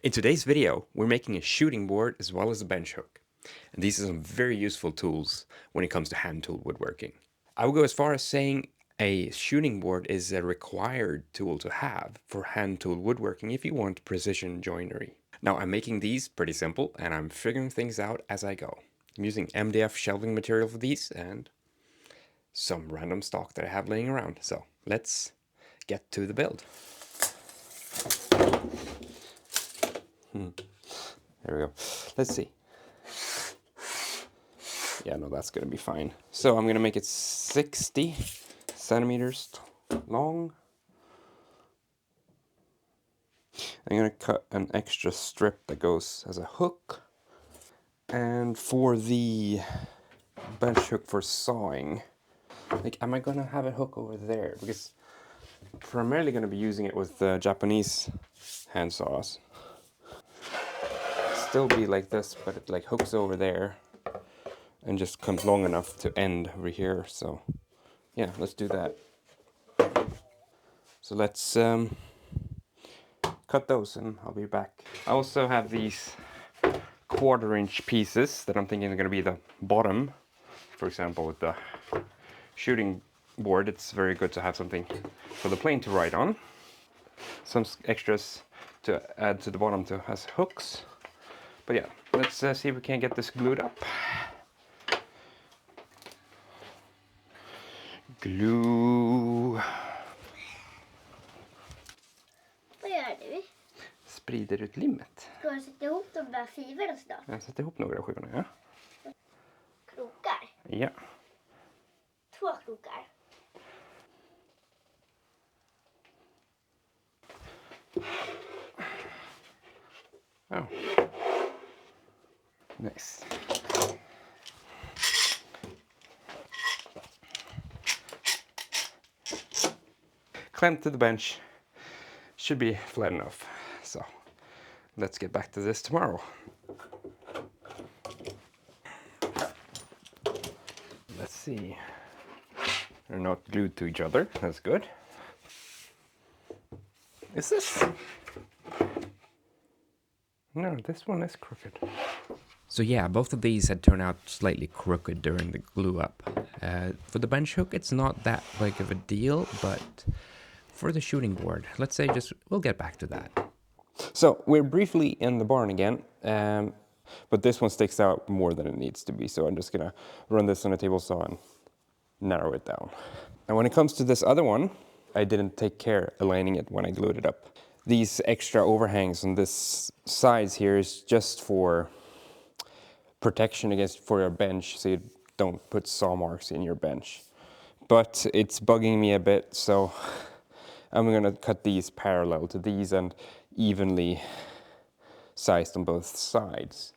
In today's video, we're making a shooting board as well as a bench hook. And these are some very useful tools when it comes to hand-tooled woodworking. I would go as far as saying a shooting board is a required tool to have for hand-tooled woodworking if you want precision joinery. Now, I'm making these pretty simple and I'm figuring things out as I go. I'm using MDF shelving material for these and some random stock that I have laying around. So let's get to the build. There we go. Let's see. Yeah, no, that's gonna be fine. So I'm gonna make it 60 centimeters long. I'm gonna cut an extra strip that goes as a hook. And for the bench hook for sawing, like, am I gonna have a hook over there? Because I'm primarily gonna be using it with Japanese hand saws. Still be like this, but it like hooks over there and just comes long enough to end over here. So yeah, let's do that. So let's cut those and I'll be back. I also have these 1/4-inch pieces that I'm thinking are going to be the bottom. For example, with the shooting board, it's very good to have something for the plane to ride on. Some extras to add to the bottom to as hooks. But yeah, let's see if we can get this glued up. Glue. Vad gör du? Sprider ut limmet. Ska du sätta ihop de där skivorna snart? Jag sätter ihop några skivorna, ja. Krokar? Ja. 2 krokar. Oh. Nice. Clamp to the bench. Should be flat enough. So let's get back to this tomorrow. Let's see. They're not glued to each other. That's good. Is this? No, this one is crooked. So yeah, both of these had turned out slightly crooked during the glue up. For the bench hook, it's not that big of a deal, but for the shooting board, let's say we'll get back to that. So we're briefly in the barn again, but this one sticks out more than it needs to be. So I'm just gonna run this on a table saw and narrow it down. Now when it comes to this other one, I didn't take care aligning it when I glued it up. These extra overhangs on this sides here is just for protection for your bench, so you don't put saw marks in your bench. But it's bugging me a bit, so I'm gonna cut these parallel to these and evenly sized on both sides.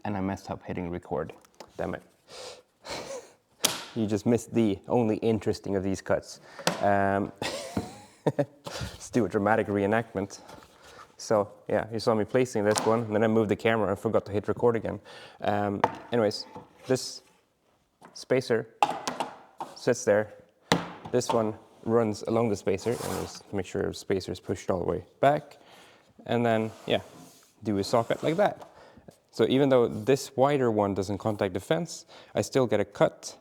And I messed up hitting record. Damn it. You just missed the only interesting of these cuts. Let's do a dramatic reenactment. So yeah, you saw me placing this one, and then I moved the camera and forgot to hit record again. Anyways, this spacer sits there. This one runs along the spacer, and just make sure the spacer is pushed all the way back. And then, yeah, do a saw cut like that. So even though this wider one doesn't contact the fence, I still get a cut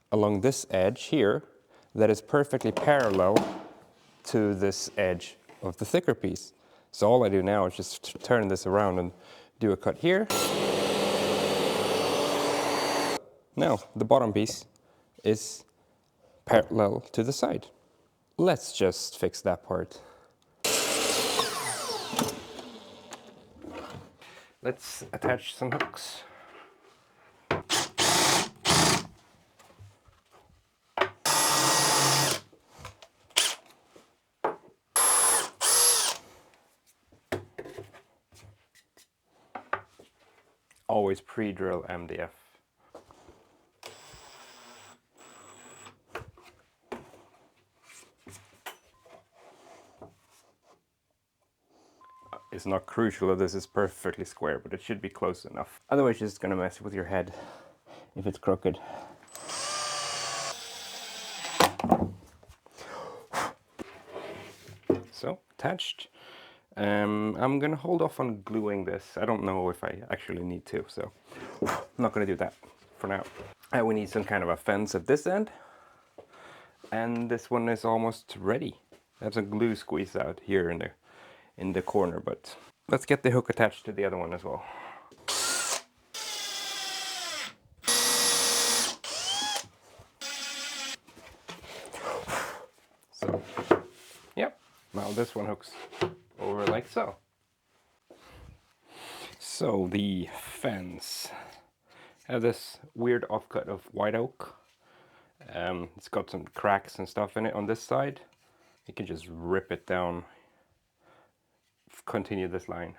along this edge here that is perfectly parallel to this edge of the thicker piece. So all I do now is just turn this around and do a cut here. Now the bottom piece is parallel to the side. Let's just fix that part. Let's attach some hooks. Always pre-drill MDF. It's not crucial that this is perfectly square, but it should be close enough. Otherwise, you're just gonna mess with your head if it's crooked. attached. I'm gonna hold off on gluing this. I don't know if I actually need to, so I'm not gonna do that for now. We need some kind of a fence at this end, and this one is almost ready. I have some glue squeezed out here in the corner, but let's get the hook attached to the other one as well. So, yep, now this one hooks over like so. So the fence. I have this weird offcut of white oak. It's got some cracks and stuff in it on this side. You can just rip it down, continue this line.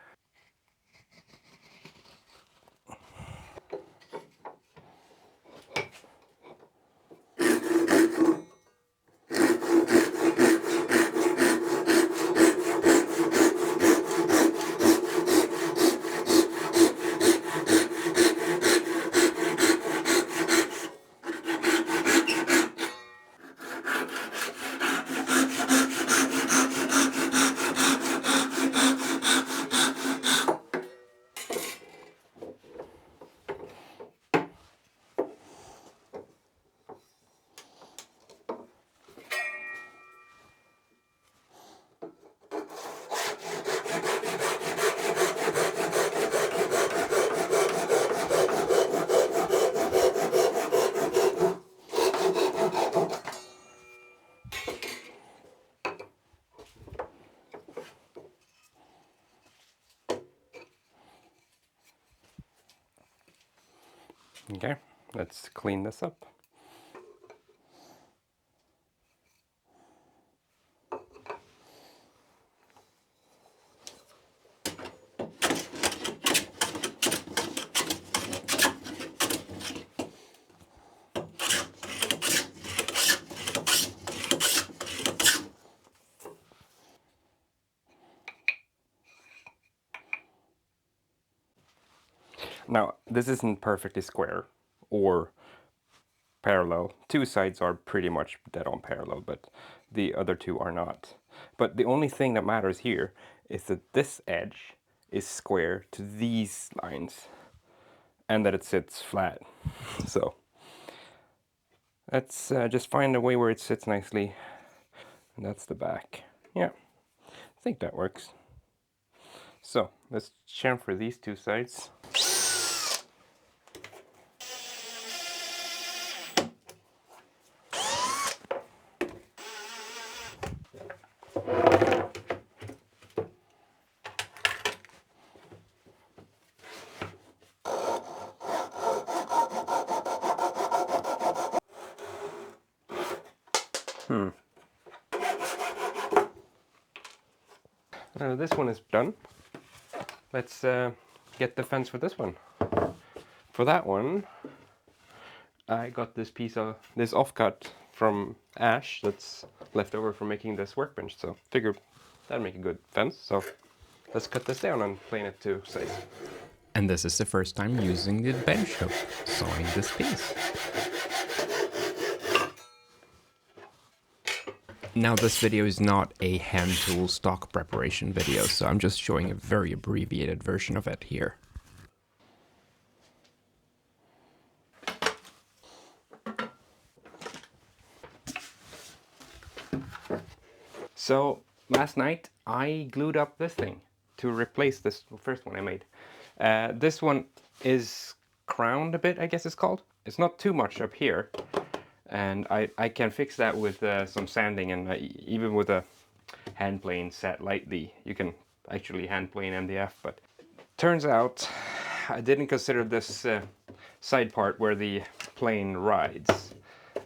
Okay, let's clean this up. Now, this isn't perfectly square or parallel. Two sides are pretty much dead on parallel, but the other two are not. But the only thing that matters here is that this edge is square to these lines and that it sits flat. So let's just find a way where it sits nicely. And that's the back. Yeah, I think that works. So let's chamfer these two sides. This one is done. Let's get the fence for this one. For that one, I got this piece of this offcut from ash that's left over from making this workbench. So figured that'd make a good fence. So let's cut this down and plane it to size. And this is the first time using the bench hook, sawing this piece. Now this video is not a hand tool stock preparation video, so I'm just showing a very abbreviated version of it here. So last night I glued up this thing to replace this first one I made. This one is crowned a bit, I guess it's called. It's not too much up here, and I can fix that with some sanding, and even with a hand plane set lightly you can actually hand plane MDF. But turns out I didn't consider this side part where the plane rides,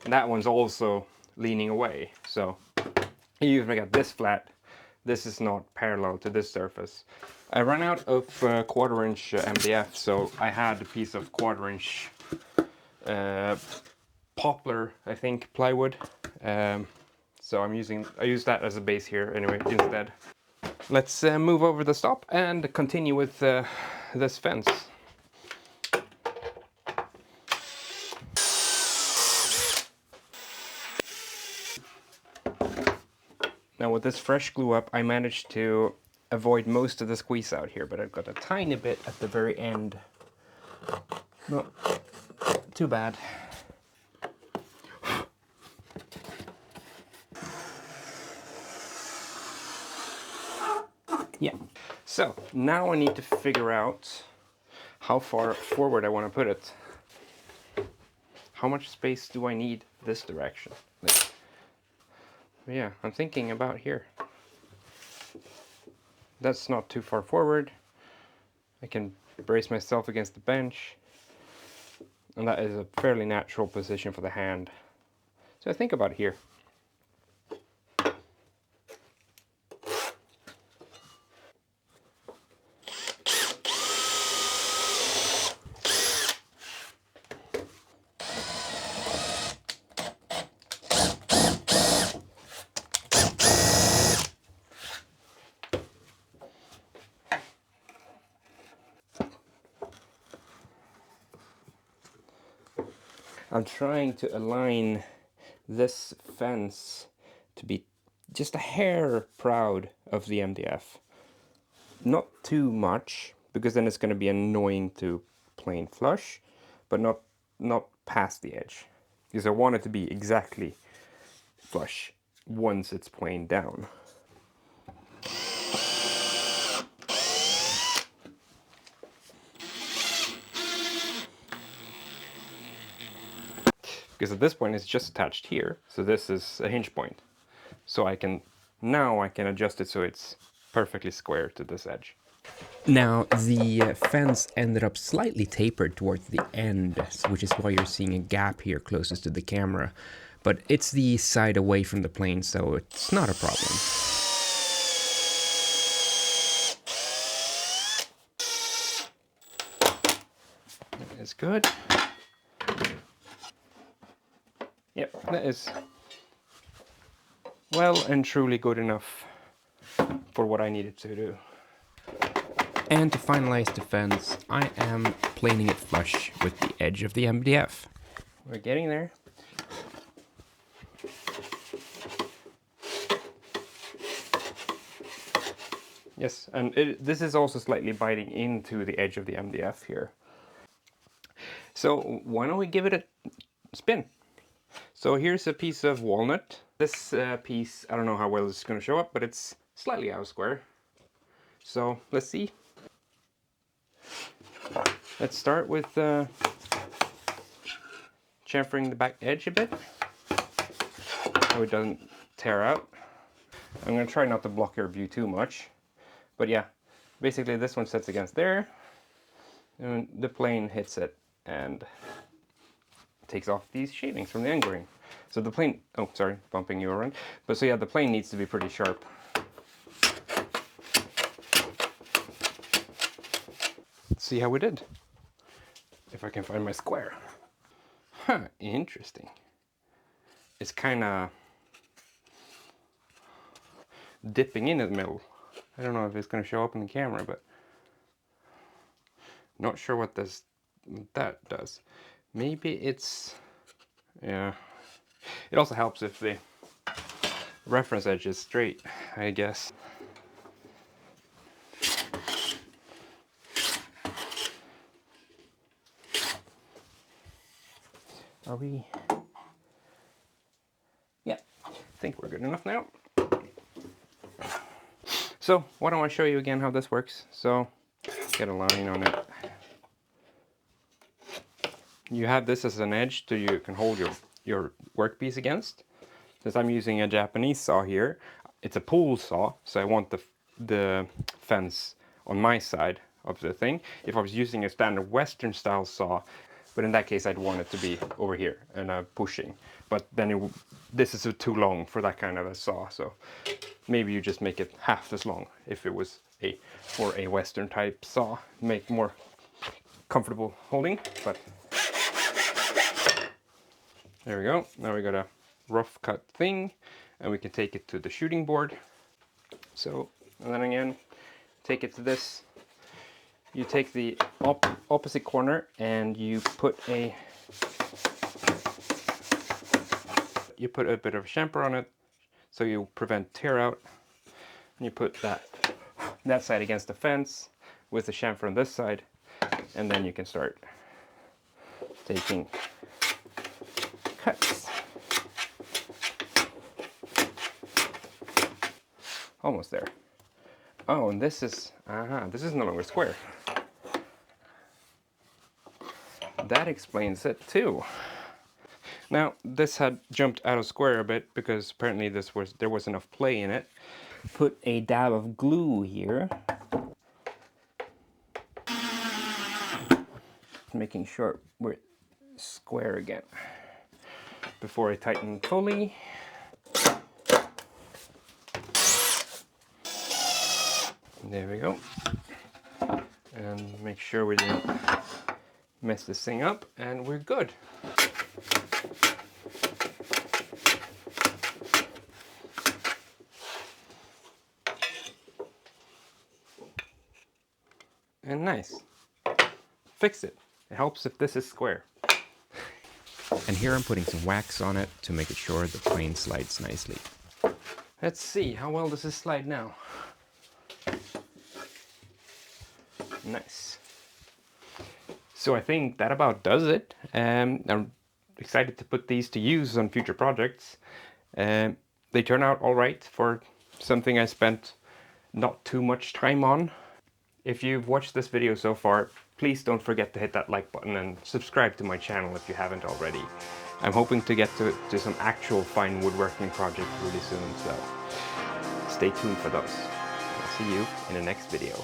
and that one's also leaning away. So even if I got this flat, this is not parallel to this surface. I ran out of 1/4 inch MDF, so I had a piece of 1/4 inch poplar, I think, plywood. So I use that as a base here anyway instead. Let's move over the stop and continue with this fence. Now with this fresh glue up, I managed to avoid most of the squeeze out here, but I've got a tiny bit at the very end. Not too bad. Yeah. So now I need to figure out how far forward I want to put it. How much space do I need this direction? Like, yeah, I'm thinking about here. That's not too far forward. I can brace myself against the bench. And that is a fairly natural position for the hand. So I think about here. I'm trying to align this fence to be just a hair proud of the MDF. Not too much, because then it's going to be annoying to plane flush, but not past the edge. Because I want it to be exactly flush once it's planed down. Because at this point it's just attached here, so this is a hinge point. So now I can adjust it so it's perfectly square to this edge. Now, the fence ended up slightly tapered towards the end, which is why you're seeing a gap here closest to the camera. But it's the side away from the plane, so it's not a problem. That is good. Yep, that is well and truly good enough for what I needed to do. And to finalize the fence, I am planing it flush with the edge of the MDF. We're getting there. Yes, and this is also slightly biting into the edge of the MDF here. So why don't we give it a spin? So here's a piece of walnut. This piece, I don't know how well it's going to show up, but it's slightly out of square. So let's see. Let's start with chamfering the back edge a bit so it doesn't tear out. I'm going to try not to block your view too much. But yeah, basically this one sets against there, and the plane hits it and takes off these shavings from the end grain. So the plane, oh sorry, bumping you around. But so yeah, the plane needs to be pretty sharp. Let's see how we did. If I can find my square. Huh, interesting. It's kind of dipping in the middle. I don't know if it's going to show up in the camera, but not sure what that does. Maybe it's, yeah. It also helps if the reference edge is straight, I guess. Are we? Yeah, I think we're good enough now. So why don't I show you again how this works? So get a line on it. You have this as an edge so you can hold your workpiece against. Since I'm using a Japanese saw here, it's a pull saw, so I want the fence on my side of the thing. If I was using a standard Western style saw, but in that case I'd want it to be over here and pushing. But then this is too long for that kind of a saw, so maybe you just make it half as long if it was for a Western type saw, make more comfortable holding. But there we go. Now we got a rough cut thing, and we can take it to the shooting board. So, and then again, take it to this. You take the opposite corner and you put a bit of chamfer on it, so you prevent tear out. And you put that side against the fence with the chamfer on this side, and then you can start taking cuts. Almost there. Oh, and this is no longer square. That explains it too. Now, this had jumped out of square a bit because apparently there was enough play in it. Put a dab of glue here. Making sure we're square again before I tighten fully. There we go. And make sure we didn't mess this thing up, and we're good. And nice. Fix it. It helps if this is square. And here I'm putting some wax on it to make it sure the plane slides nicely. Let's see, how well does this slide now? Nice. So I think that about does it. I'm excited to put these to use on future projects. They turn out all right for something I spent not too much time on. If you've watched this video so far, please don't forget to hit that like button and subscribe to my channel if you haven't already. I'm hoping to get to some actual fine woodworking projects really soon, so stay tuned for those. I'll see you in the next video.